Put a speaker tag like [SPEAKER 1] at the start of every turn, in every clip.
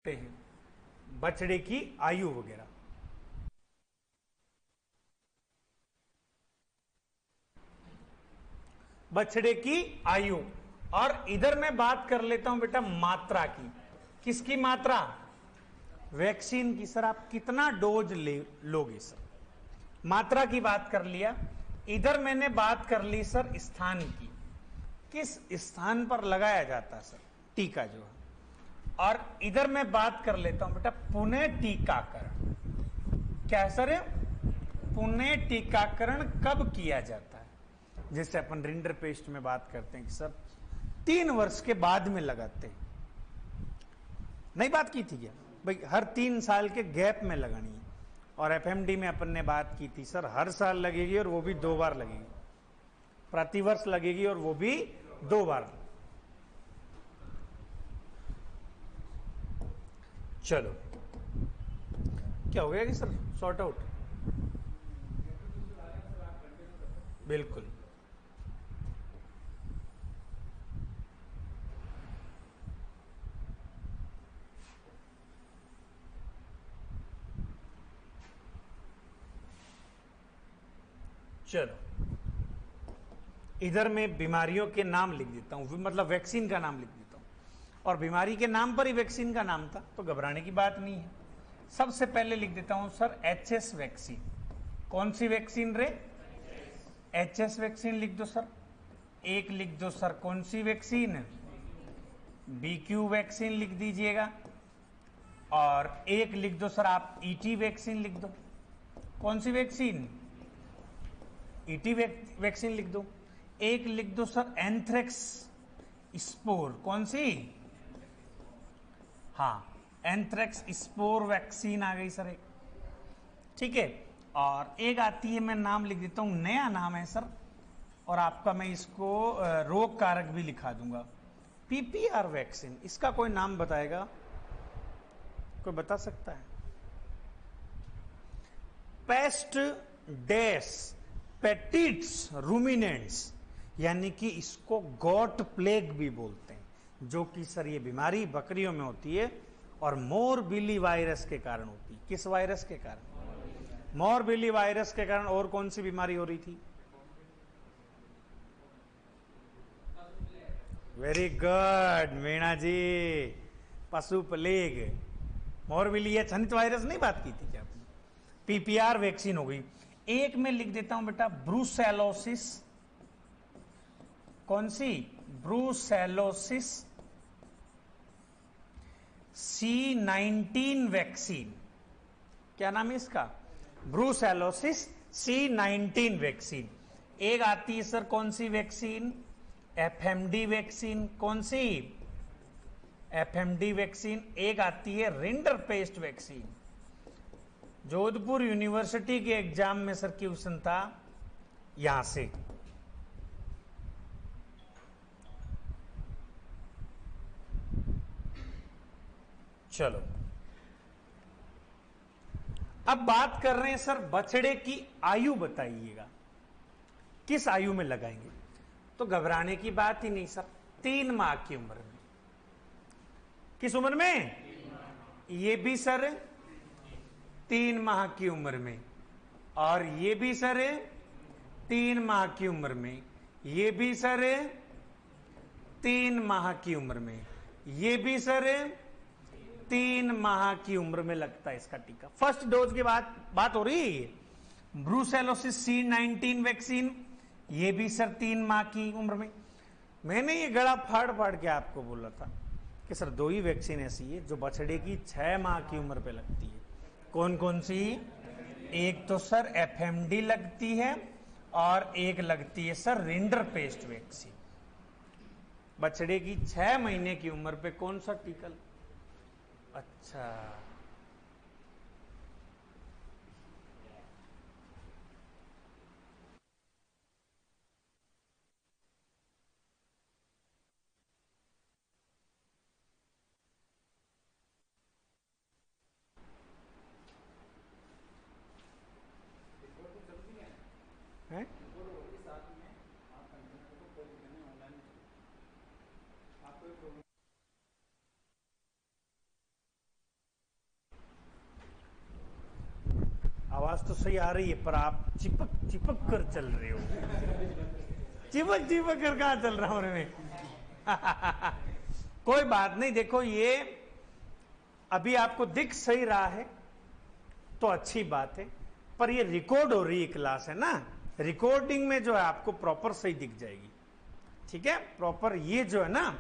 [SPEAKER 1] हैं बछड़े की आयु वगैरह। बछड़े की आयु, और इधर मैं बात कर लेता हूं बेटा मात्रा की। किसकी मात्रा? वैक्सीन की। सर आप कितना डोज लोगे सर? मात्रा की बात कर लिया। इधर मैंने बात कर ली सर स्थान की, किस स्थान पर लगाया जाता है सर टीका जो है। और इधर मैं बात कर लेता हूं बेटा पुनः टीकाकरण। क्या है सर? पुनः टीकाकरण कब किया जाता है? जैसे अपन रिंडर पेस्ट में बात करते हैं कि सर 3 वर्ष के बाद में लगाते हैं। नहीं बात की थी क्या भाई? हर 3 साल के गैप में लगानी है। और एफएमडी में अपन ने बात की थी सर हर साल लगेगी और वो भी 2 बार लगेगी, प्रतिवर्ष लगेगी और वो भी 2 बार। चलो क्या हो गया कि सर सॉर्ट आउट? बिल्कुल। चलो इधर मैं बीमारियों के नाम लिख देता हूं, मतलब वैक्सीन का नाम लिख देता हूं, और बीमारी के नाम पर ही वैक्सीन का नाम था तो घबराने की बात नहीं है। सबसे पहले लिख देता हूं सर एचएस वैक्सीन। कौन सी वैक्सीन रे? एचएस वैक्सीन लिख दो सर। एक लिख दो सर कौन सी वैक्सीन? बीक्यू वैक्सीन लिख दीजिएगा। और एक लिख दो सर आप ईटी वैक्सीन लिख दो। कौन सी वैक्सीन? ईटी वैक्सीन लिख दो। एक लिख दो सर एंथ्रेक्स स्पोर। कौन सी? हाँ, एंथ्रेक्स स्पोर वैक्सीन आ गई सर एक। ठीक है। और एक आती है, मैं नाम लिख देता हूं, नया नाम है सर, और आपका मैं इसको रोग कारक भी लिखा दूंगा, पीपीआर वैक्सीन। इसका कोई नाम बताएगा? कोई बता सकता है? पेस्ट डेस पेटिट्स रूमिनेंट्स, यानी कि इसको गॉट प्लेग भी बोलते हैं, जो कि सर ये बीमारी बकरियों में होती है और मोरबिली वायरस के कारण होती है। किस वायरस के कारण? मोरबिली वायरस के कारण। और कौन सी बीमारी हो रही थी? वेरी गुड मीणा जी, पशु प्लेग। मोरबिली या छनित वायरस नहीं बात की थी क्या आपने? पीपीआर वैक्सीन हो गई। एक में लिख देता हूं बेटा ब्रूसेलोसिस। कौन सी? Brucellosis C19 vaccine. क्या नाम है इसका? Brucellosis C19 vaccine. एक आती है सर कौन सी वैक्सीन? FMD vaccine. कौन सी? FMD vaccine. एक आती है rinder paste vaccine. Jodhpur university के एग्जाम में सर क्वेश्चन था यहां से। चलो अब बात कर रहे हैं सर बछड़े की आयु बताइएगा, किस आयु में लगाएंगे? तो घबराने की बात ही नहीं सर, 3 माह की उम्र में। किस उम्र में? ये भी सर 3 माह की उम्र में, और ये भी सर 3 माह की उम्र में, ये भी सर 3 माह की उम्र में, ये भी सर 3 माह की उम्र में लगता है इसका टीका। फर्स्ट डोज की बात हो रही है। ब्रूसेलोसिस C19 वैक्सीन, ये भी सर 3 माह की उम्र में। मैंने ये गला फाड़ फाड़ के आपको बोला था कि सर 2 ही वैक्सीन ऐसी है जो बछड़े की 6 माह की उम्र पे लगती है। कौन कौन सी? एक तो सर एफएमडी लगती है, और एक लगती है सर रिंडर पेस्ट वैक्सीन। बछड़े की 6 महीने की उम्र पे कौन सा टीका? अच्छा, है? तो सही आ रही है, पर आप चिपक चिपक कर चल रहे हो। चिपक चिपक कर कहां चल रहा हूं रे मैं? कोई बात नहीं, देखो ये अभी आपको दिख सही रहा है तो अच्छी बात है, पर ये रिकॉर्ड हो रही है क्लास, है ना? रिकॉर्डिंग में जो है आपको प्रॉपर सही दिख जाएगी। ठीक है, प्रॉपर ये जो है ना,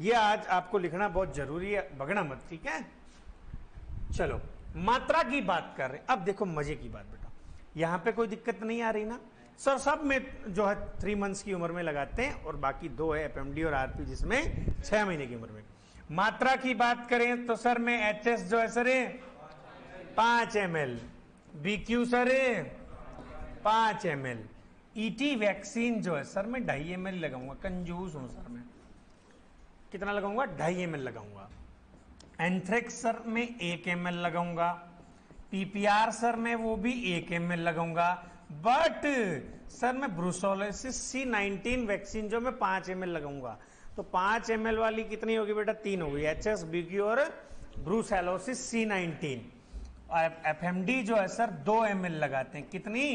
[SPEAKER 1] ये आज आपको लिखना बहुत जरूरी है, भगना मत, ठीक है? चलो, मात्रा की बात कर रहे हैं। अब देखो मजे की बात बेटा, यहां पे कोई दिक्कत नहीं आ रही ना सर? सब में जो है 3 मंथ्स की उम्र में लगाते हैं, और बाकी 2 है एफएमडी और आरपी जिसमें 6 महीने की उम्र में। मात्रा की बात करें तो सर में एचएस जो है sir 5 ml, BQ sir 5 ml, ET vaccine जो है सर मैं 2.5 ml लगाऊंगा, कंजूस हूं सर मैं। कितना लगाऊंगा? 2.5 ml लगाऊंगा। एंथ्रेक्स सर में 1 ml लगाऊंगा। पीपीआर सर में वो भी 1 ml लगाऊंगा। बट सर मैं ब्रूसोलोसिस C19 वैक्सीन जो मैं 5 ml लगाऊंगा। तो 5 ml वाली कितनी होगी बेटा? 3 होगी, एचएस, बीक्यू और ब्रूसेलोसिस C19। और एफएमडी जो है सर 2 ml लगाते हैं, कितनी?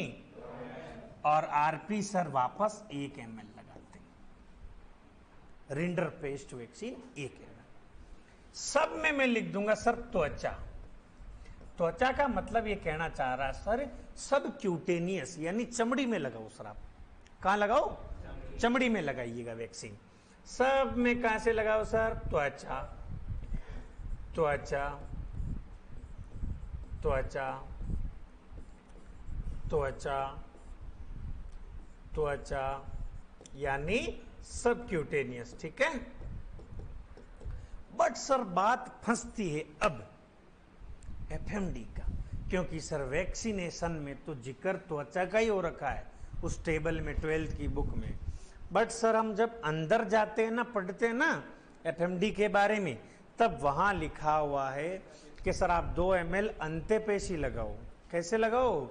[SPEAKER 1] और आरपी सर वापस 1 ml लगाते हैं। Rinder paste vaccine 1 ml। सब में मैं लिख दूंगा सर त्वचा। त्वचा का मतलब ये कहना चाह रहा है सर सब क्यूटेनियस, यानी चमड़ी में लगाओ सर। आप कहां लगाओ? चमड़ी में लगाइएगा वैक्सीन। सब में कहां से लगाओ सर? त्वचा, त्वचा, त्वचा, त्वचा, त्वचा, यानी सब क्यूटेनियस। ठीक है, बट सर बात फंसती है अब एफएमडी का, क्योंकि सर वैक्सीनेशन में तो जिक्र त्वचा का ही हो रखा है उस टेबल में 12th की बुक में। बट सर हम जब अंदर जाते हैं ना, पढ़ते हैं ना एफएमडी के बारे में, तब वहां लिखा हुआ है कि सर आप 2 ml अंत्यपेशी लगाओ। कैसे लगाओ?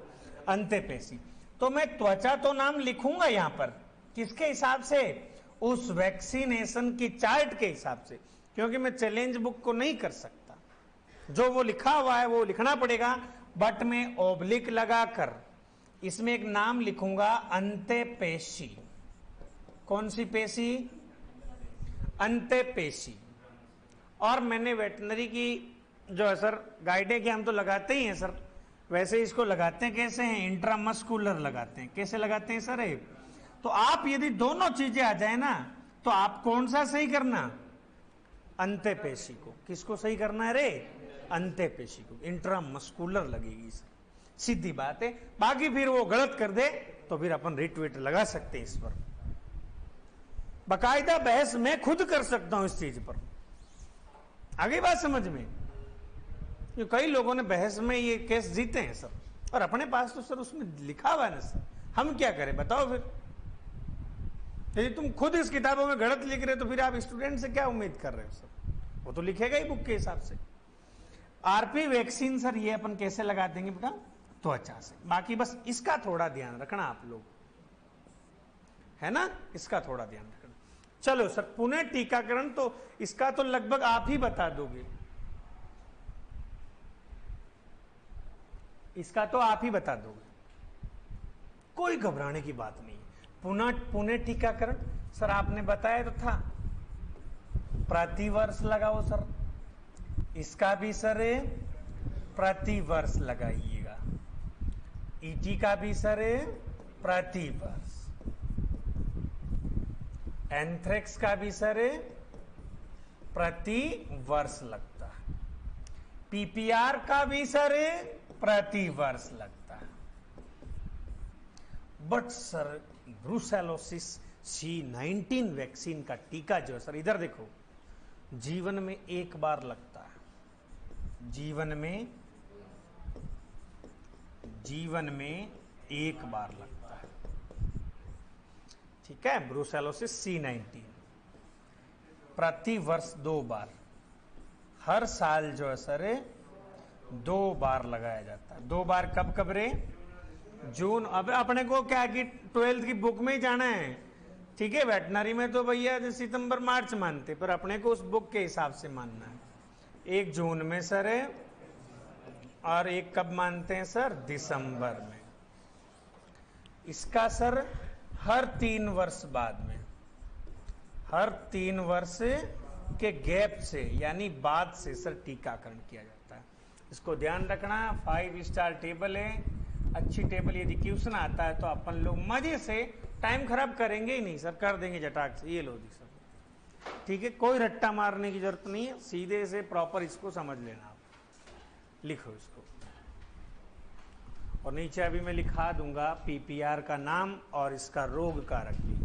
[SPEAKER 1] अंत्यपेशी। तो मैं त्वचा तो नाम लिखूंगा यहां पर, किसके हिसाब से? उस वैक्सीनेशन की चार्ट के हिसाब से, क्योंकि मैं चैलेंज बुक को नहीं कर सकता। जो वो लिखा हुआ है वो लिखना पड़ेगा, बट मैं ओब्लिक लगाकर इसमें एक नाम लिखूंगा अंत्यपेशी। कौन सी पेशी? अंत्यपेशी। और मैंने वेटनरी की जो है सर गाइडें कि हम तो लगाते ही हैं सर, वैसे इसको लगाते हैं कैसे हैं? इंट्रामस्कुलर लगाते हैं। कैसे लगाते हैं सर? तो आप यदि दोनों चीजें आ जाए ना, तो आप कौन सा सही करना? अंत्यपेशी को। किसको सही करना है रे? अंत्यपेशी को। इंट्रामस्कुलर लगेगी सर, सीधी बात है। बाकी फिर वो गलत कर दे तो फिर अपन रिट्वीट लगा सकते हैं इस पर, बाकायदा बहस मैं खुद कर सकता हूं इस चीज पर। आगे बात समझ में? ये कई लोगों ने बहस में ये केस जीते हैं सर, और अपने पास तो सर उसमें लिखा हुआ है ना सर, हम क्या करें बताओ फिर? यदि तुम खुद इस किताबों में गलत लिख रहे हो तो फिर आप स्टूडेंट से क्या उम्मीद कर रहे हो सर? वो तो लिखेगा ही बुक के हिसाब से। आरपी वैक्सीन सर ये अपन कैसे लगा देंगे बेटा? त्वचा से। बाकी बस इसका थोड़ा ध्यान रखना आप लोग, है ना? इसका थोड़ा ध्यान रखना। चलो सर, पुनः टीकाकरण तो इसका तो लगभग आप ही बता दोगे, इसका तो आप ही बता दोगे, कोई घबराने की बात नहीं। पुनः टीकाकरण सर आपने बताया तो था, प्रतिवर्ष लगाओ सर। इसका भी सर प्रतिवर्ष लगाइएगा, ईटी का भी सर प्रतिवर्ष, एंथ्रेक्स का भी सर प्रति वर्ष लगता है, पीपीआर का भी सर प्रति वर्ष लगता है। But sir brucellosis C19 vaccine का टीका जो है सर, इधर देखो, जीवन में एक बार लगता है, जीवन में एक बार लगता है। ठीक है, ब्रूसेलोसिस C19 प्रति वर्ष 2 बार, हर साल जो है सर 2 बार लगाया जाता है। 2 बार कब कब रे? जून। अब अपने को क्या कि 12th की बुक में ही जाना है, ठीक है? वेटनरी में तो भैया सितंबर मार्च मानते, पर अपने को उस बुक के हिसाब से मानना है। 1 जून में सर और एक कब मानते हैं सर? दिसंबर में। इसका सर हर 3 वर्ष बाद में, हर 3 वर्ष के गैप से यानी बाद से सर टीकाकरण किया जाता है। इसको ध्यान रखना। 5 स्टार टेबल है, अच्छी टेबल। यदि क्वेश्चन आता है तो अपन लोग मजे से, टाइम खराब करेंगे ही नहीं सर, कर देंगे झटाक से। ये लो जी सर, ठीक है, कोई रट्टा मारने की जरूरत नहीं है, सीधे से प्रॉपर इसको समझ लेना। आप लिखो इसको, और नीचे अभी मैं लिखा दूंगा पीपीआर का नाम और इसका रोग कारक भी।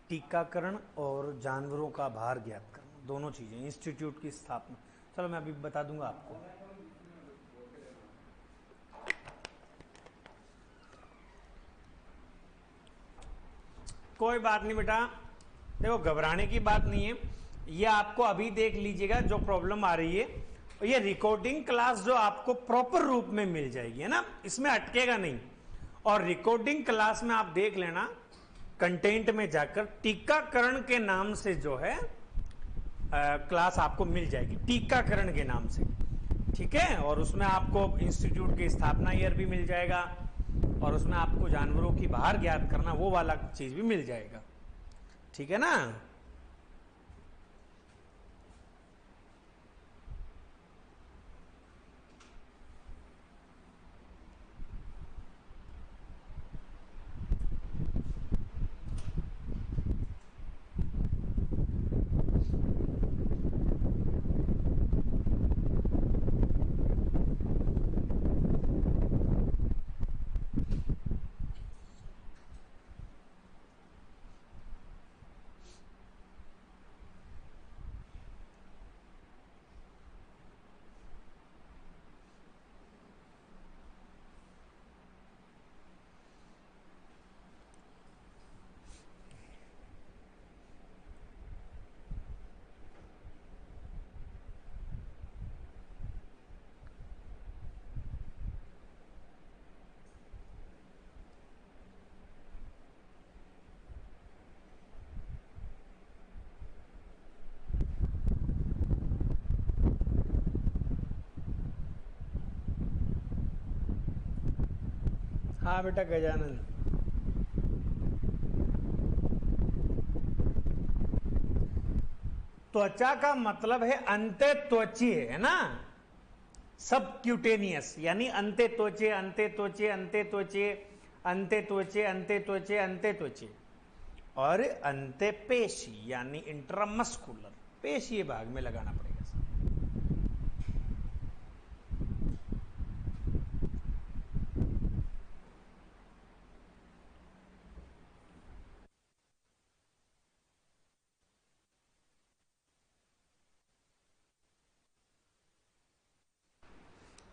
[SPEAKER 1] टीकाकरण और जानवरों का भार ज्ञात करना, दोनों चीजें। इंस्टीट्यूट की स्थापना, चलो मैं अभी बता दूंगा आपको। कोई बात नहीं बेटा, देखो घबराने की बात नहीं है। ये आपको अभी देख लीजिएगा जो प्रॉब्लम आ रही है, ये रिकॉर्डिंग क्लास जो आपको प्रॉपर रूप में मिल जाएगी, है ना, इसमें अटकेगा नहीं। और रिकॉर्डिंग क्लास में आप देख लेना, कंटेंट में जाकर टीकाकरण के नाम से जो है क्लास आपको मिल जाएगी, टीकाकरण के नाम से, ठीक है। और उसमें आपको इंस्टीट्यूट की स्थापना ईयर भी मिल जाएगा, और उसमें आपको जानवरों की भार ज्ञात करना वो वाला चीज भी मिल जाएगा, ठीक है ना। हाँ बेटा गजानन, त्वचा का मतलब है अंत्य त्वचीय, है ना, सब क्यूटेनियस, यानी अंत्य त्वचे, अंत्य त्वचे, अंत्य त्वचे, अंत्य त्वचे, अंत्य त्वचे, अंत्य त्वचे। और अंत्य पेशी यानी इंट्रामस्कुलर, पेशीय भाग में लगाना पड़ेगा।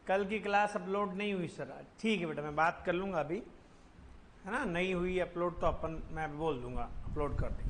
[SPEAKER 1] कल की क्लास अपलोड नहीं हुई सर, ठीक है बेटा, मैं बात कर लूंगा अभी, है ना, नहीं हुई अपलोड तो अपन, मैं बोल दूंगा अपलोड कर देंगे।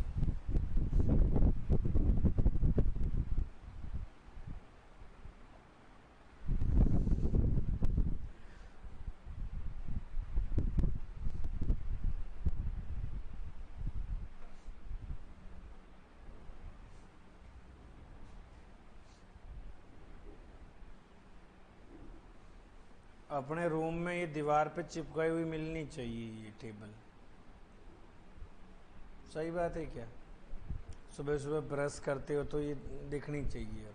[SPEAKER 1] अपने रूम में ये दीवार पे चिपकाई हुई मिलनी चाहिए ये टेबल, सही बात है क्या? सुबह सुबह ब्रश करते हो तो ये दिखनी चाहिए। अब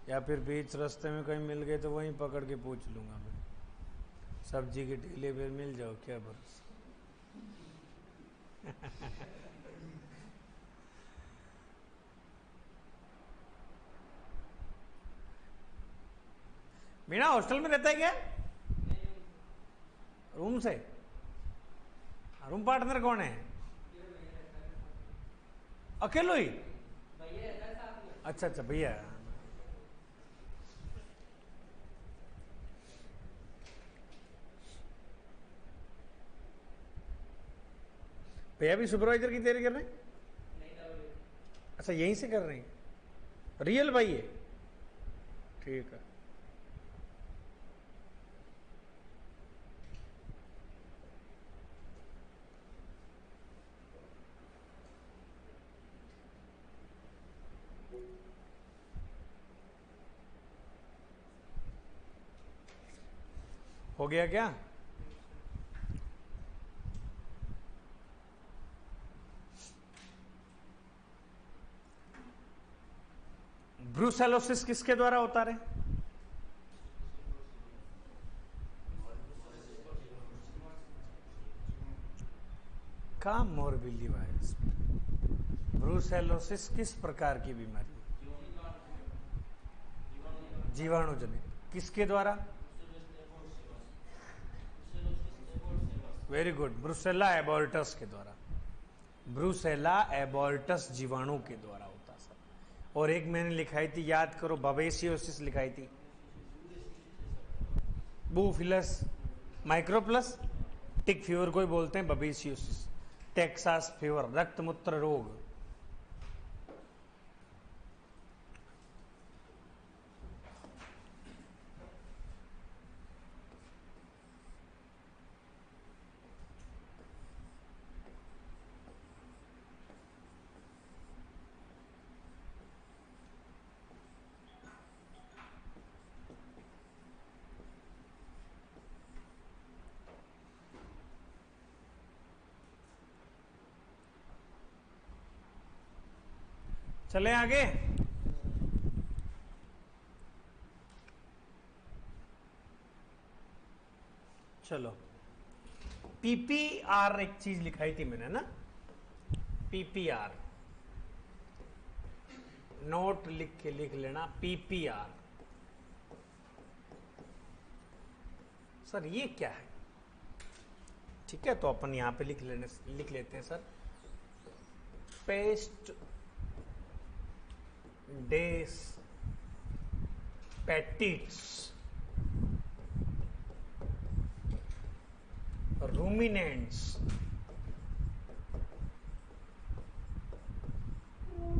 [SPEAKER 1] या फिर बीच रास्ते में कहीं मिल गए तो वहीं पकड़ के पूछ लूंगा मैं। सब्जी के ठेले पे मिल जाओ, क्या भरोसा। मीना हॉस्टल में रहता है क्या? रूम से? रूम पार्टनर कौन है? अकेलो ही? अच्छा अच्छा, भैया। भैया भी सुपरवाइजर की तैयारी कर रहे हैं? अच्छा, यहीं से कर रहे हैं? रियल भाई है? ठीक है। हो गया क्या? ब्रूसेलोसिस किसके द्वारा होता है? का मोरबिली वायरस। ब्रूसेलोसिस किस प्रकार की बीमारी है? जीवाणुजनित। किसके द्वारा? वेरी गुड, ब्रूसेला एबोर्टस के द्वारा। ब्रूसेला एबोर्टस जीवाणु के द्वारा होता सर। और एक मैंने लिखाई थी, याद करो, बबेसियोसिस लिखाई थी। बूफिलस माइक्रोप्लस टिक फीवर को ही बोलते हैं बबेसियोसिस। टेक्सास फीवर, रक्त मूत्र रोग। चले आगे। चलो, पीपीआर एक चीज लिखाई थी मैंने ना, पीपीआर। नोट लिख लेना, पीपीआर। सर ये क्या है? ठीक है, तो अपन यहां पे लिख लेते हैं सर। पेस्ट डेस पेटिट्स रूमिनेंट्स।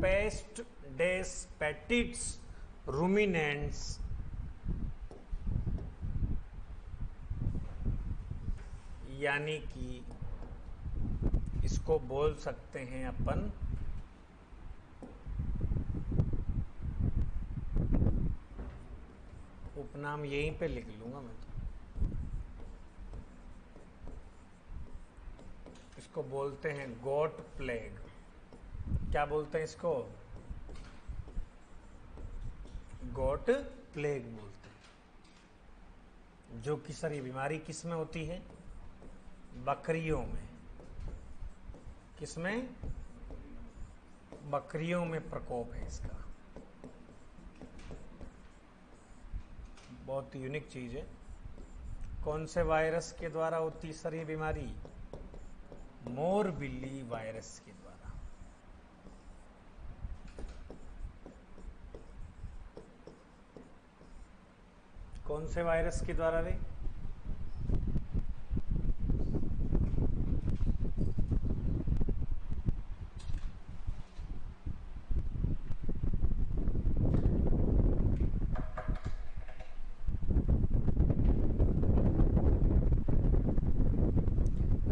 [SPEAKER 1] पेस्ट डेस पेटिट्स रूमिनेंट्स यानी कि इसको बोल सकते हैं अपन उपनाम, यहीं पे लिख लूंगा मैं तो। इसको बोलते हैं गोट प्लेग। क्या बोलते हैं इसको? गोट प्लेग बोलते हैं। जो कि सर ये बीमारी किस में होती है? बकरियों में। किसमें? बकरियों में प्रकोप है इसका। बहुत यूनिक चीज है। कौन से वायरस के द्वारा होती सर ये बीमारी? मोरबिली वायरस के द्वारा। कौन से वायरस के द्वारा रे?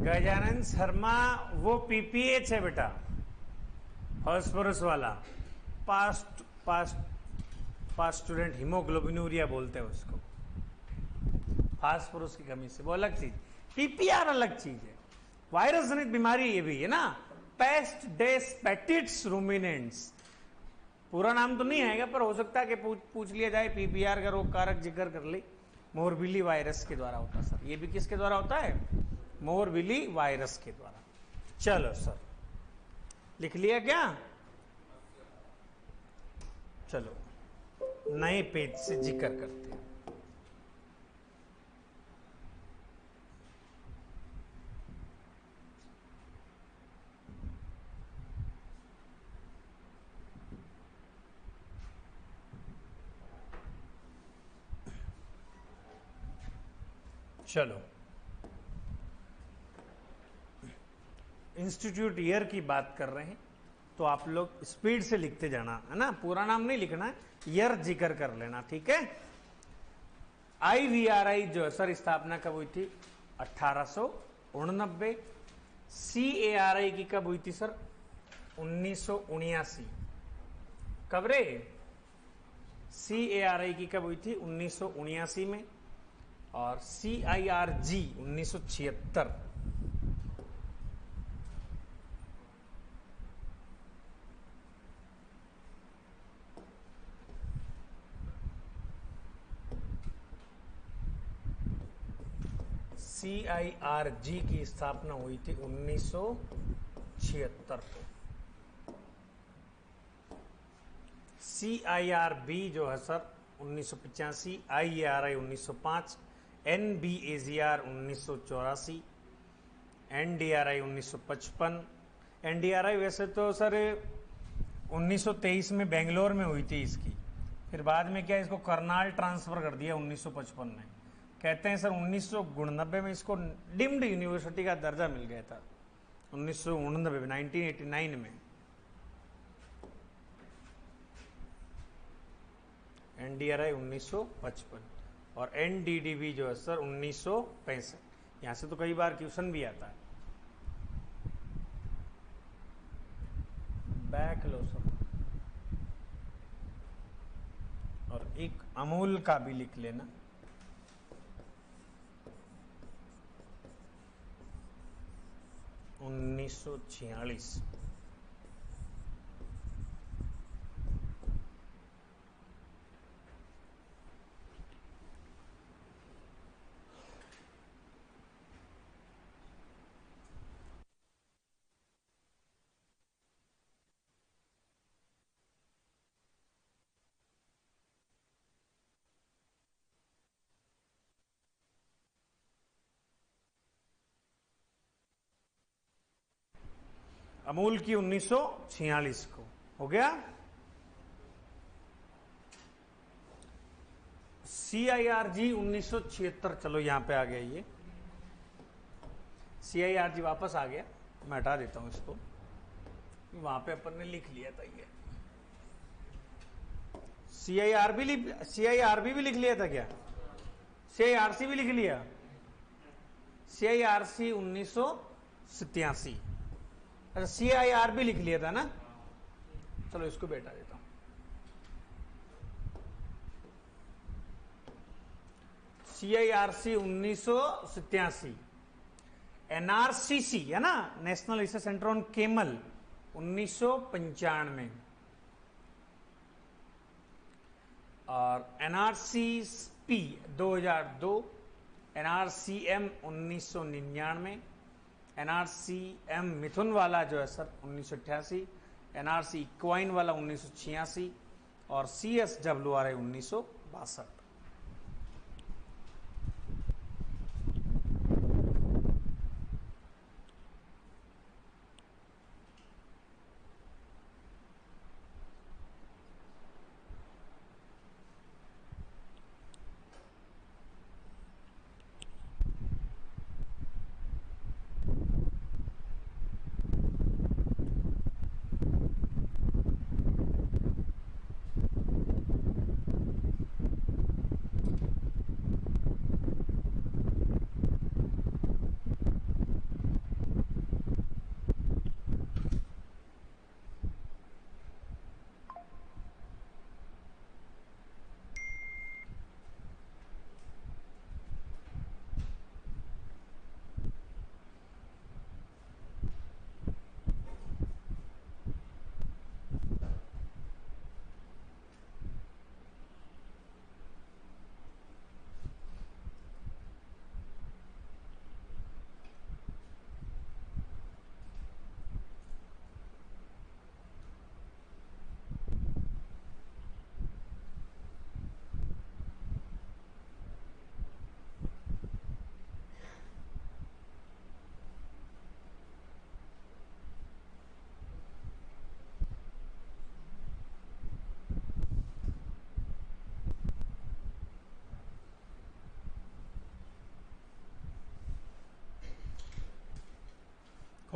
[SPEAKER 1] गजानन शर्मा वो पीपीएच है बेटा, फॉस्फोरस वाला। पास्ट स्टूडेंट हीमोग्लोबिनूरिया बोलते हैं उसको, फास्फोरस की कमी से। वो अलग चीज, पीपीआर अलग चीज है। वायरस जनित बीमारी ये भी है ना, पेस्ट डेस पेटिट्स रूमिनेंट्स। पूरा नाम तो नहीं आएगा, पर हो सकता है कि पूछ लिया जाए पीपीआर का रोग कारक जिक्र कर ले। मोरबिली वायरस के द्वारा होता है सर। ये भी किसके द्वारा होता है? मोरबिली वायरस के द्वारा। चलो सर, लिख लिया क्या? चलो नए पेज से जिक्र करते हैं। चलो, इंस्टीट्यूट ईयर की बात कर रहे हैं तो आप लोग स्पीड से लिखते जाना है ना, पूरा नाम नहीं लिखना है, ईयर जिक्र कर लेना, ठीक है। IVRI जो है सर स्थापना कब हुई थी? 1889। CARI की कब हुई थी सर? 1979। कब रे? CARI की कब हुई थी? 1979 में। और CIRG 1976। CIRG की स्थापना हुई थी 1976 को। CIRB जो है sir 1985, IARI 1905, NBAGR 1984, NDRI 1955। NDRI वैसे तो सर 1923 में बेंगलोर में हुई थी इसकी, फिर बाद में क्या इसको करनाल ट्रांसफर कर दिया 1955 में। कहते हैं सर 1989 में इसको डिम्ड यूनिवर्सिटी का दर्जा मिल गया था। 1989 में, 1989 में। NDRI 1955 और NDDB जो है सर 1965। यहां से तो कई बार क्वेश्चन भी आता है। बैक लो सर, और एक अमूल का भी लिख लेना। उन्नीस सौ 46। अमूल की 1946 को हो गया। CIRG 1976, चलो यहां पे आ गया ये CIRG वापस आ गया। मैं हटा देता हूं इसको, वहां पे अपन ने लिख लिया था ये। CIRB भी लिख लिया था क्या? CIRC भी लिख लिया। CIRC 1987। अच्छा, CIRB लिख लिया था ना। चलो इसको बैठा देता हूं। CIRC 1987। NRCC है ना, national research centre on camel 1995। और NRCP 2002, NRCM 1999, NRCM मिथुन वाला जो है सर 1988, NRC इक्वाइन वाला 1986 और CSWRI 1962।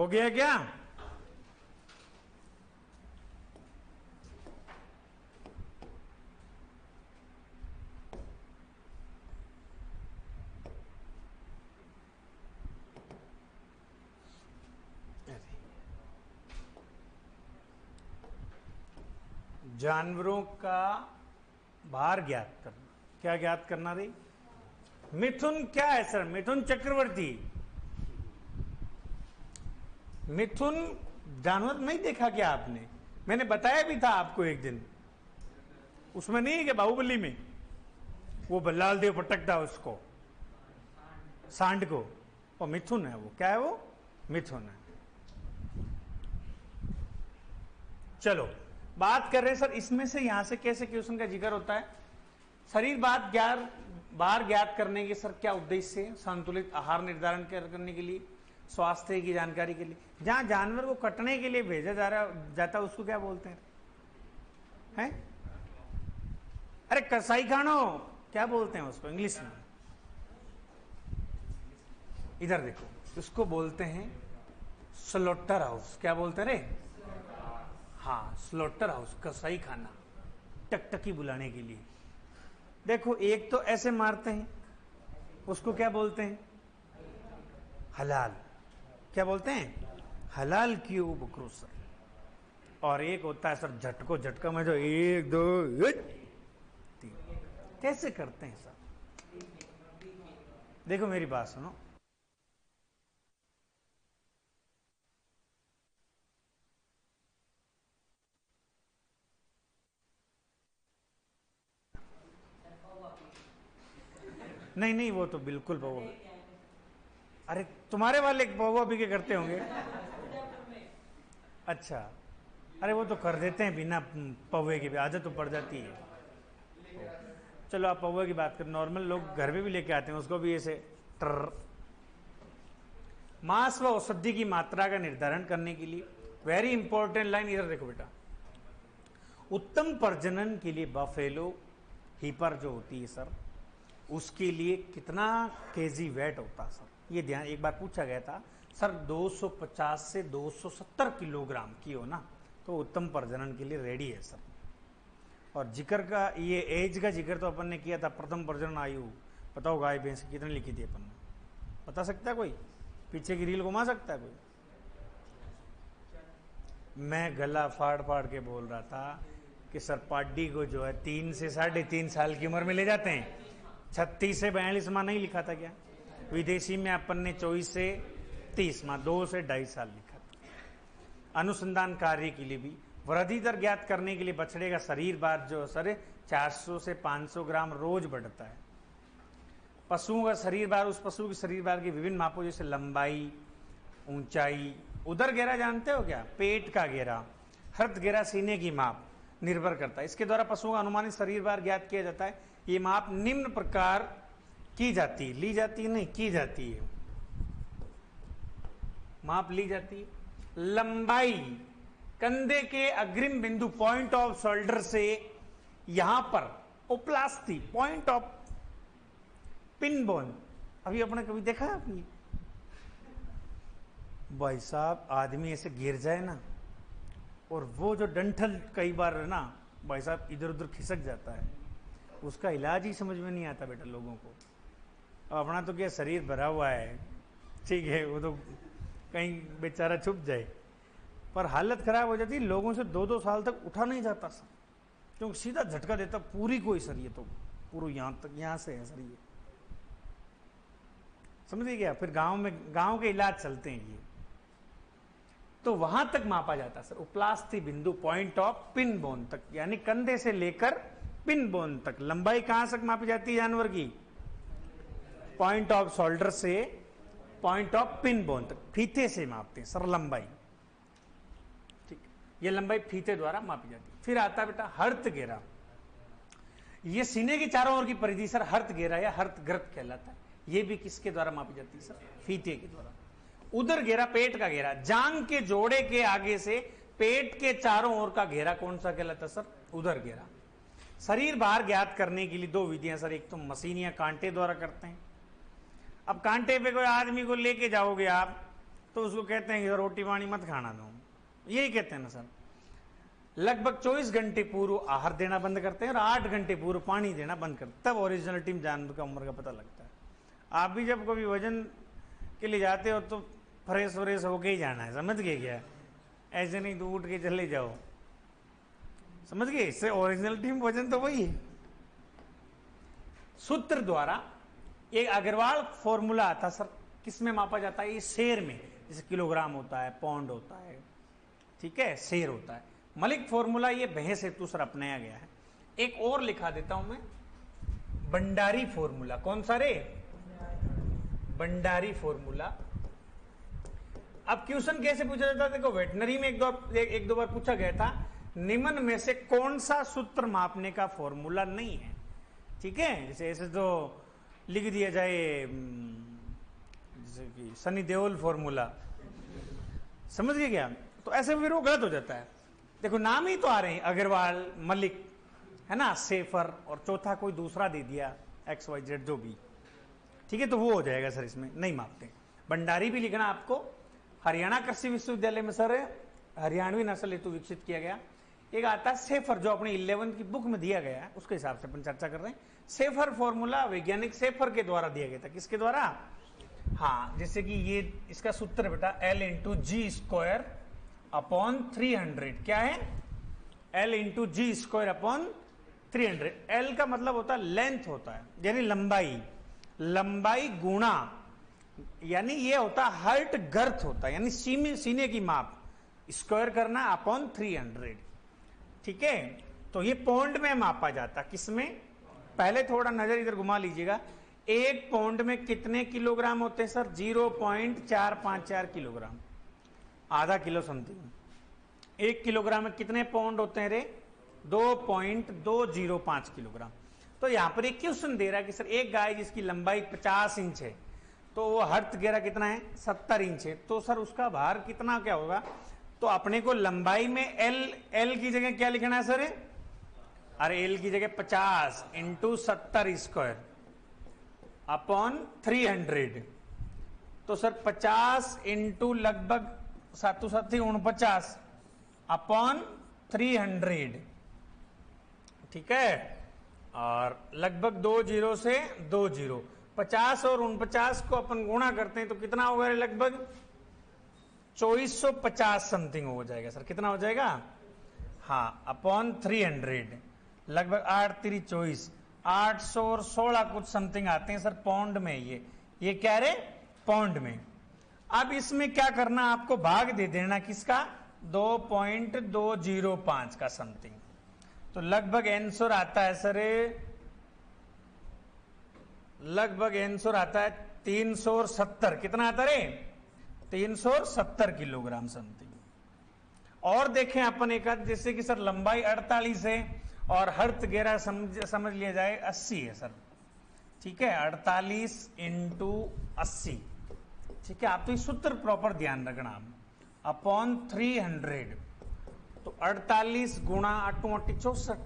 [SPEAKER 1] गया क्या? जानवरों का भार ज्ञात करना। क्या ज्ञात करना रे? मिथुन क्या है सर? मिथुन चक्रवर्ती। मिथुन जानवर नहीं देखा क्या आपने? मैंने बताया भी था आपको एक दिन। उसमें नहीं है कि बाहुबली में वो बल्लाल देव पटकता उसको, सांड को, वो मिथुन है। वो क्या है? वो मिथुन है। चलो बात कर रहे हैं सर, इसमें से यहां से कैसे क्वेश्चन का जिक्र होता है? शरीर भार ज्ञात करने के सर क्या उद्देश्य है? संतुलित आहार निर्धारण करने के लिए, स्वास्थ्य की जानकारी के लिए। जहां जानवर को कटने के लिए भेजा जाता है उसको क्या बोलते हैं? अरे कसाई खानो क्या बोलते हैं उसको इंग्लिश में? इधर देखो, उसको बोलते हैं स्लॉटर हाउस। क्या बोलते हैं रे? हाँ, स्लॉटर हाउस, कसाई खाना, टकटकी बुलाने के लिए। देखो एक तो ऐसे मारते हैं, उसको क्या बोलते हैं? हलाल। क्या बोलते हैं? हलाल क्यूब क्रूसर। और एक होता है सर झटका में जो 1 2 3। कैसे करते हैं सर? देखो मेरी बात सुनो। नहीं, वो तो बिल्कुल पौवा। अरे तुम्हारे वाले पौवा भी के करते होंगे। अच्छा, अरे वो तो कर देते हैं बिना पौवे के भी, आदत तो पड़ जाती है। चलो आप पौवे की बात करें, नॉर्मल लोग घर में भी लेके आते हैं उसको भी ऐसे टर। मांस व औषधि की मात्रा का निर्धारण करने के लिए वेरी इंपॉर्टेंट लाइन, इधर देखो बेटा। उत्तम प्रजनन के लिए बफेलो हीपर जो होती है सर, उसके लिए कितना केजी वेट होता है सर? ये ध्यान, एक बार पूछा गया था सर 250 से 270 किलोग्राम की हो ना तो उत्तम प्रजनन के लिए रेडी है सर। और जिक्र का ये एज का जिक्र तो अपन ने किया था, प्रथम प्रजनन आयु बताओ गाय भैंस कितनी लिखी थी अपन ने? बता सकता है कोई? पीछे की रील घुमा सकता है कोई? मैं गला फाड़ के बोल रहा था कि सर पाड्डी को जो है 3 से 3.5 साल की उम्र में ले जाते हैं। 36 से 42 माह नहीं लिखा था क्या? विदेशी में अपन ने 24 से 30 माह, 2 से 2.5 साल लिखा था। अनुसंधान कार्य के लिए भी वृद्धि दर ज्ञात करने के लिए बछड़े का शरीर भार जो सर 400 से 500 ग्राम रोज बढ़ता है। पशुओं का शरीर भार, उस पशु के शरीर भार के विभिन्न मापों जैसे लंबाई, ऊंचाई, उदर घेरा जानते हो क्या? पेट का घेरा, हृदय घेरा, सीने की माप निर्भर करता है। इसके द्वारा पशुओं का अनुमानित शरीर भार ज्ञात किया जाता है। ये माप निम्न प्रकार की जाती है, ली जाती है नहीं, की जाती है। माप ली जाती है। लंबाई, कंधे के अग्रिम बिंदु पॉइंट ऑफ शोल्डर से यहां पर ओप्लास्टी, पॉइंट ऑफ पिन बोन। अभी आपने कभी देखा है आपने? भाई साहब आदमी ऐसे गिर जाए ना, और वो जो डंठल कई बार है ना भाई साहब इधर उधर खिसक जाता है, उसका इलाज ही समझ में नहीं आता बेटा लोगों को। अपना तो क्या शरीर भरा हुआ है, ठीक है, वो तो कहीं बेचारा छुप जाए, पर हालत खराब हो जाती है। लोगों से 2-2 साल तक उठा नहीं जाता सर, क्योंकि सीधा झटका देता पूरी कोई सर। ये तो पूरा यहां तक, यहां से है सर, ये समझिए क्या? फिर गांव के इलाज चलते हैं ये, तो वहां तक मापा जाता सर। उपलास्थी बिंदु पॉइंट ऑफ पिन बोन तक, यानी कंधे से लेकर पिन बोन तक। लंबाई कहां तक मापी जाती है जानवर की? पॉइंट ऑफ शोल्डर से पॉइंट ऑफ पिन बोन तक, फीते से मापते हैं सर लंबाई, ठीक। ये लंबाई फीते द्वारा मापी जाती है। फिर आता बेटा हर्त घेरा। ये सीने की चारों ओर की परिधि सर हर्त घेरा या हर्त गर्त कहलाता है। ये भी किसके द्वारा मापी जाती है सर? फीते के द्वारा। उदर घेरा, पेट का घेरा, जांग के जोड़े के आगे से पेट के चारों ओर का घेरा कौन सा कहलाता है सर? उदर घेरा। शरीर भार ज्ञात करने के लिए 2 विधियां सर, एक तो मशीन या कांटे द्वारा करते हैं। अब कांटे पे कोई आदमी को लेके जाओगे आप तो उसको कहते हैं कि रोटी पानी मत खाना दो, यही कहते हैं ना सर। लगभग 24 घंटे पूर्व आहार देना बंद करते हैं और 8 घंटे पूर्व पानी देना बंद करते हैं, तब ओरिजिनल टीम जानवर का उम्र का पता लगता है। आप भी जब कभी वजन के लिए जाते हो तो फ्रेश व्रेश होके ही जाना है, समझ गए क्या? ऐसे नहीं तो उठ के चले जाओ, समझ गए? इससे ओरिजिनल टीम वजन तो वही है। सूत्र द्वारा एक अग्रवाल फॉर्मूला आता सर, किसमें मापा जाता है? ये शेर में, जैसे किलोग्राम होता है, पौंड होता है, ठीक है, शेर होता है। मलिक फॉर्मूला ये भैंस हेतु सर अपनाया गया है। एक और लिखा देता हूं मैं, भंडारी फॉर्मूला। कौन सा रे? भंडारी फॉर्मूला। अब क्वेश्चन कैसे पूछा जाता है? देखो वेटनरी में एक दो बार पूछा गया था, निम्न में से कौन सा सूत्र मापने का फॉर्मूला नहीं है, ठीक है? जैसे ऐसे तो लिख दिया जाए जैसे कि सनी देओल फॉर्मूला, समझ गए क्या? तो ऐसे फिर वो गलत हो जाता है। देखो नाम ही तो आ रहे हैं, अग्रवाल, मलिक, है ना, सेफर, और चौथा कोई दूसरा दे दिया XYZ जो भी, ठीक है, तो वो हो जाएगा सर, इसमें नहीं मापते। भंडारी भी लिखना आपको। हरियाणा कृषि विश्वविद्यालय में सर हरियाणवी नस्ल हेतु विकसित किया गया। एक आता है सेफर, जो अपने 11 की बुक में दिया गया है, उसके हिसाब से अपन चर्चा कर रहे हैं। सेफर फॉर्मूला वैज्ञानिक सेफर के द्वारा दिया गया था। किसके द्वारा? हाँ, जैसे कि ये इसका सूत्र बेटा L/G² अपॉन 300। क्या है? L/G² upon 300। L का मतलब होता है लेंथ होता है, यानी लंबाई, लंबाई गुणा, यानी ये होता है हाइट, गर्थ होता है, यानी सीने की माप, स्क्वायर करना अपॉन 300, ठीक है? तो ये पौंड में मापा जाता। किसमें? पहले थोड़ा नजर इधर घुमा लीजिएगा। एक पौंड में कितने किलोग्राम होते हैं सर? 0.454 किलोग्राम, आधा किलो समथिंग। 1 किलोग्राम में कितने पौंड होते हैं रे? 2.205 किलोग्राम। तो यहां पर एक क्वेश्चन दे रहा है कि सर एक गाय जिसकी लंबाई 50 इंच है, तो वो हर्ट घेरा कितना है? 70 इंच है, तो सर उसका भार कितना क्या होगा? तो अपने को लंबाई में एल की जगह क्या लिखना है सर? अरे एल की जगह 50 × 70² अपॉन 300। तो सर 50 इंटू लगभग 7×7=49 अपॉन 300, ठीक है? और लगभग 2 जीरो से 2 जीरो, 50 और 49 को अपन गुणा करते हैं तो कितना होगा? लगभग 2450 समथिंग हो जाएगा सर। कितना हो जाएगा? हाँ, अपॉन 300, लगभग 8 3 24, 800 और 16 कुछ समथिंग आते हैं सर पौंड में। ये क्या रे? पौंड में। अब इसमें क्या करना, आपको भाग दे देना किसका? 2.205 का समथिंग। तो लगभग आंसर आता है सर, लगभग आंसर आता है 370। कितना आता रे? 370 किलोग्राम समथिंग। और देखें अपन एक आध, जैसे कि सर लंबाई 48 है और हर्थ घेरा समझ लिया जाए 80 है सर, ठीक है? 48 × 80, ठीक है? आप तो इस सूत्र प्रॉपर ध्यान रखना, अपॉन 300। तो 48 गुणा 8 64,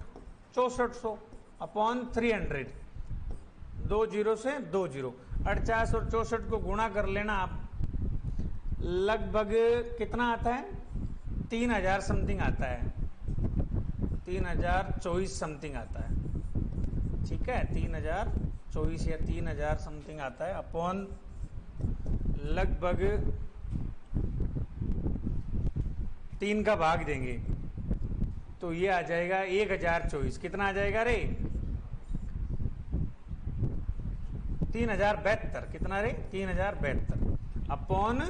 [SPEAKER 1] 6400 अपॉन 300, 2 जीरो से 2 जीरो, 48 और 64 को गुणा कर लेना आप, लगभग कितना आता है? 3000 समथिंग आता है, 3024 समथिंग आता है, ठीक है? 3024 या 3000 समथिंग आता है अपॉन लगभग 3 का भाग देंगे तो ये आ जाएगा 1024। कितना आ जाएगा रे? 3072। कितना रे? 3072 अपॉन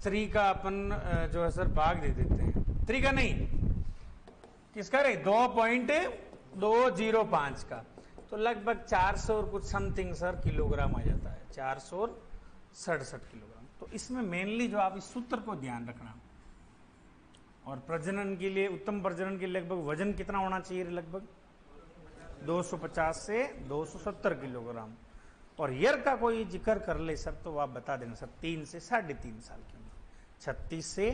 [SPEAKER 1] 3 का अपन जो है सर भाग दे देते हैं। 3 का नहीं, किसका रे? 2.205 का। तो लगभग 400 और कुछ समथिंग सर किलोग्राम आ जाता है, 467 किलोग्राम। तो इसमें मेनली जो आप इस सूत्र को ध्यान रखना। और प्रजनन के लिए, उत्तम प्रजनन के लिए लगभग वजन कितना होना चाहिए? लगभग 250 से 270 किलोग्राम। और ईयर का कोई जिक्र कर ले सर तो आप बता देना सर, 3 से 3.5 साल की उम्र, 36 से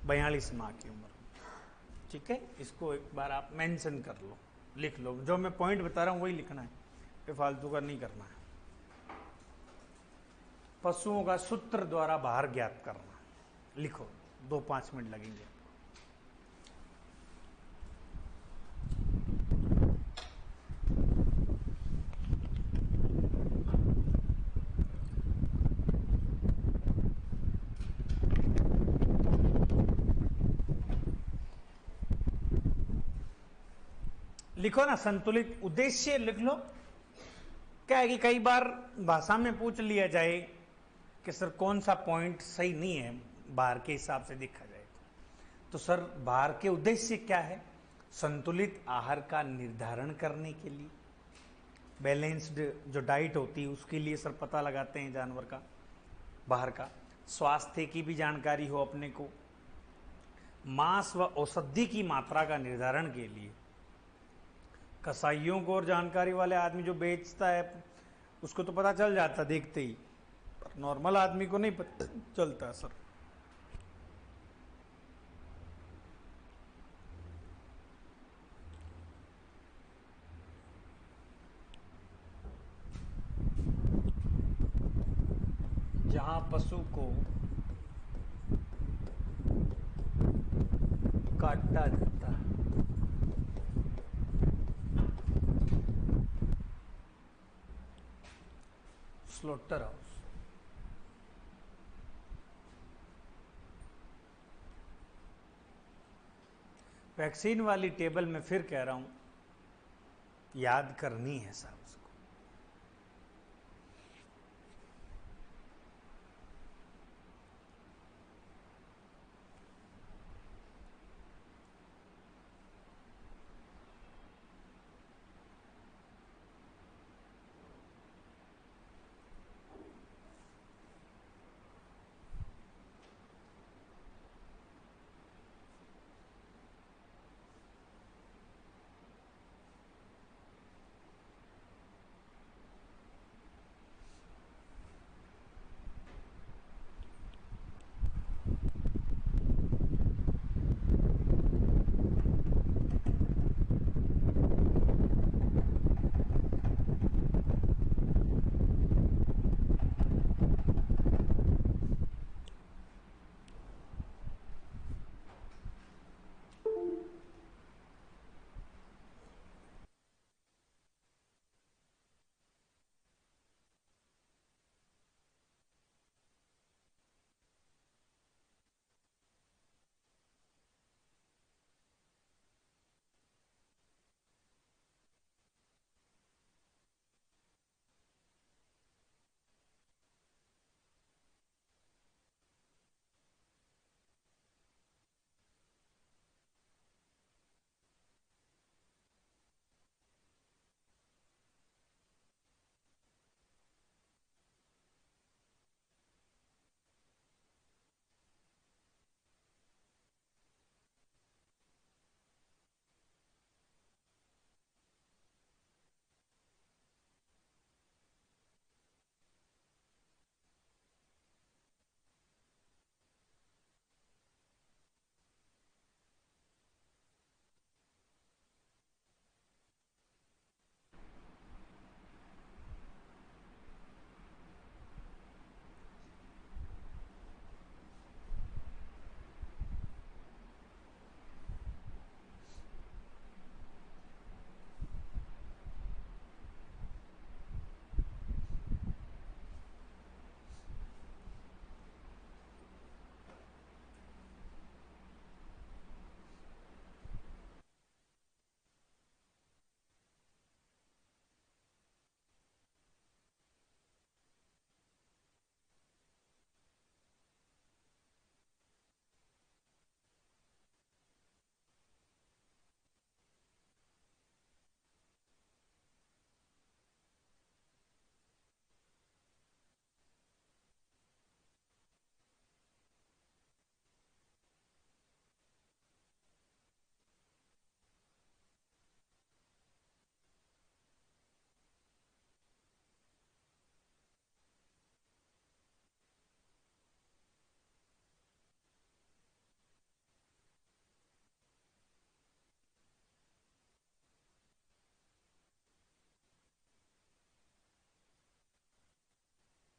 [SPEAKER 1] 42 माह की उम्र, ठीक है? इसको एक बार आप मेंशन कर लो, लिख लो। जो मैं पॉइंट बता रहा हूं वही लिखना है, फालतू का नहीं करना है। पशुओं का सूत्र द्वारा भार ज्ञात करना। लिखो, 2-5 मिनट लगेंगे। लिखो ना, संतुलित उद्देश्य लिख लो। क्या है कि कई बार भाषा में पूछ लिया जाए कि सर कौन सा पॉइंट सही नहीं है, भार के हिसाब से देखा जाए तो सर भार के उद्देश्य क्या है? संतुलित आहार का निर्धारण करने के लिए, बैलेंस्ड जो डाइट होती है उसके लिए सर पता लगाते हैं जानवर का बाहर का। स्वास्थ्य की भी जानकारी हो अपने को, मांस व औषधि की मात्रा का निर्धारण के लिए, कसाईयों को और जानकारी वाले आदमी जो बेचता है उसको तो पता चल जाता देखते ही, पर नॉर्मल आदमी को नहीं पता चलता सर। जहां पशु को काटा जाता है, स्लॉटर हाउस। वैक्सीन वाली टेबल में फिर कह रहा हूं, याद करनी है साहब उसको।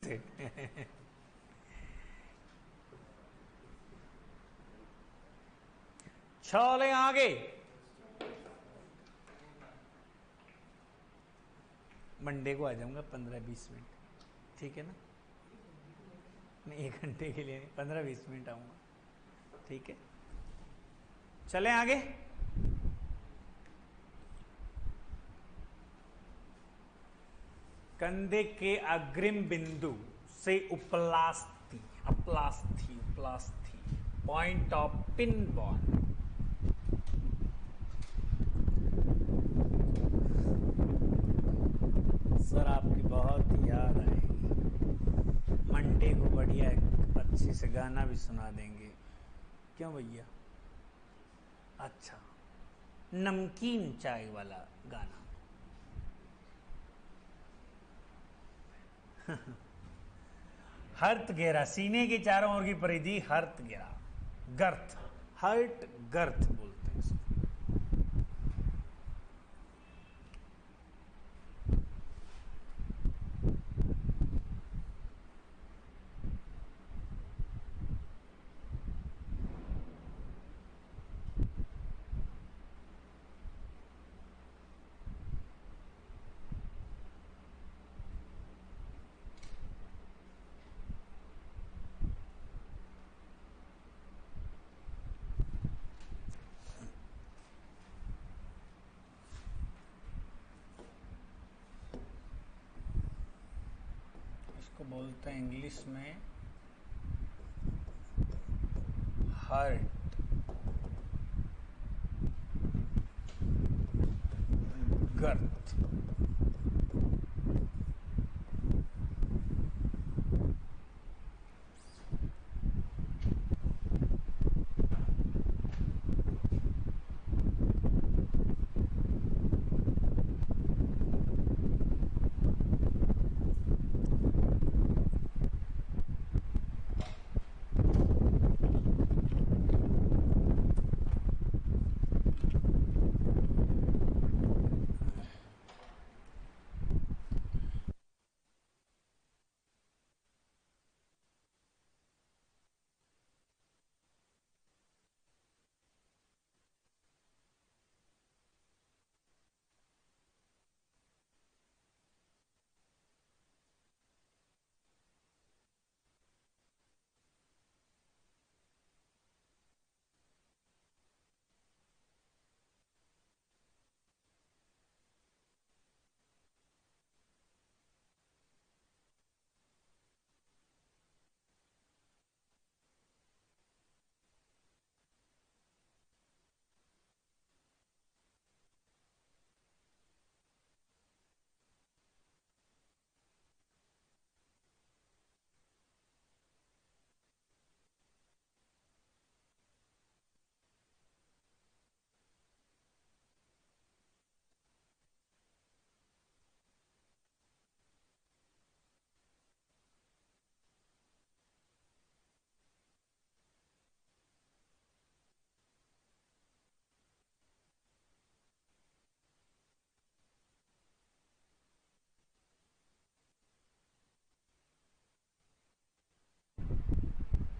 [SPEAKER 1] सकते। चले आगे। मंडे को आ जाऊंगा 15-20 मिनट, ठीक है ना? नहीं, 1 घंटे के लिए नहीं, 15-20 मिनट आऊंगा, ठीक है? चलें आगे। कंधे के अग्रिम बिंदु से उपलास्थि, अपलास्थि, उपलास्थि, point of pin ball. Sir आपकी बहुत याद आएगी। मंडे को बढ़िया अच्छे से गाना भी सुना देंगे। क्यों भैया? अच्छा, नमकीन चाय वाला गाना। हर्त घेरा, सीने के चारों ओर की परिधि हर्त घेरा, गर्थ, हर्ट गर्थ बोलते हैं इसको। इसको बोलते हैं इंग्लिश में हर्ट गर्थ।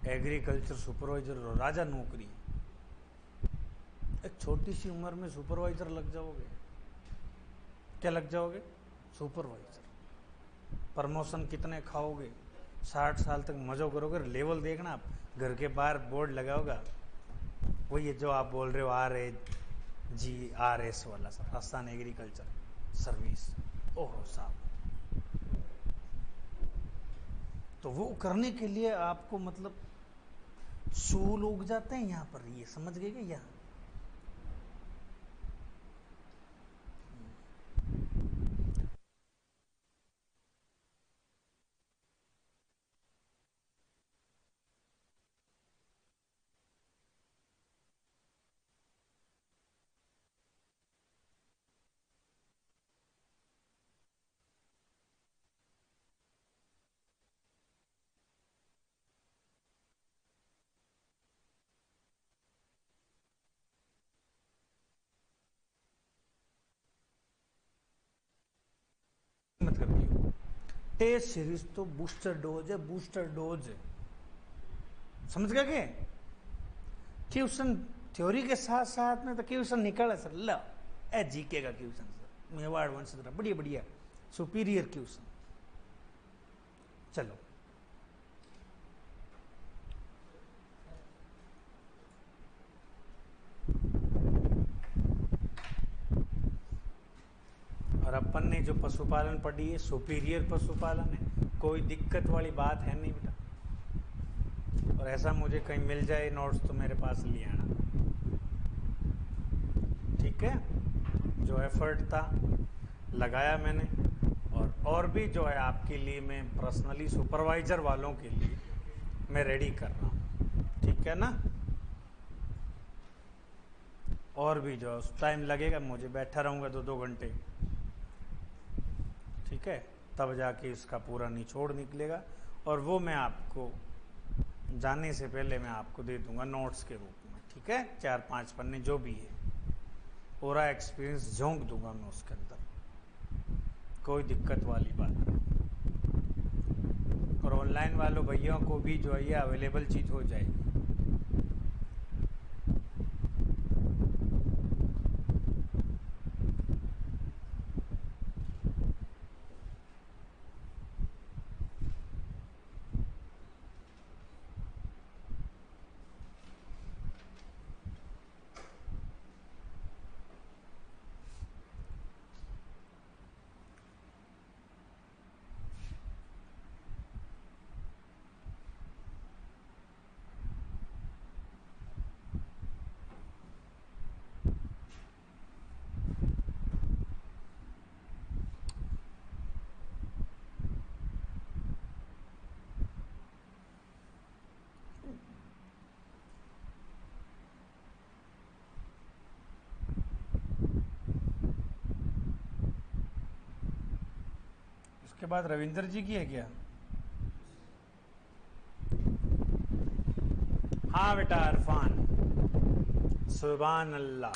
[SPEAKER 1] एग्रीकल्चर सुपरवाइजर राजा नौकरी। एक छोटी सी उम्र में सुपरवाइजर लग जाओगे। क्या लग जाओगे? सुपरवाइजर। प्रमोशन कितने खाओगे? 60 साल तक मजो करोगे। लेवल देखना आप, घर के बाहर बोर्ड लगा होगा, वही जो आप बोल रहे हो, RAGRS वाला सर, राजस्थान एग्रीकल्चर सर्विस। ओहो साहब, तो वो करने के लिए आपको मतलब सूल उग जाते हैं यहाँ पर। ये समझ गए क्या? यहाँ टेस्ट सीरीज तो बूस्टर डोज है, बूस्टर डोज है। समझ गए के क्वेश्चन थ्योरी के साथ साथ में तो क्वेश्चन निकल है सर। लो ए जीके का क्वेश्चन सर, मेवाड़ वंश बढ़िया बढ़िया सुपीरियर क्वेश्चन। चलो और अपन ने जो पशुपालन पढ़ी है सुपीरियर पशुपालन है, कोई दिक्कत वाली बात है नहीं बेटा। और ऐसा मुझे कहीं मिल जाए नोट्स तो मेरे पास ले आना, ठीक है। जो एफर्ट था लगाया मैंने, और भी जो है आपके लिए मैं पर्सनली सुपरवाइजर वालों के लिए मैं रेडी कर रहा हूँ, ठीक है ना। और भी जो टाइम लगेगा, मुझे बैठा रहूँगा 2-2 घंटे, ठीक है, तब जाके इसका पूरा निचोड़ निकलेगा। और वो मैं आपको जाने से पहले मैं आपको दे दूंगा नोट्स के रूप में, ठीक है। 4-5 पन्ने जो भी है, पूरा एक्सपीरियंस झोंक दूंगा मैं उसके अंदर, कोई दिक्कत वाली बात नहीं। और ऑनलाइन वालों भैया को भी जो है ये अवेलेबल चीज़ हो जाएगी। उसके बाद रविंदर जी की है क्या? हाँ बेटा इरफान, सुभान अल्लाह।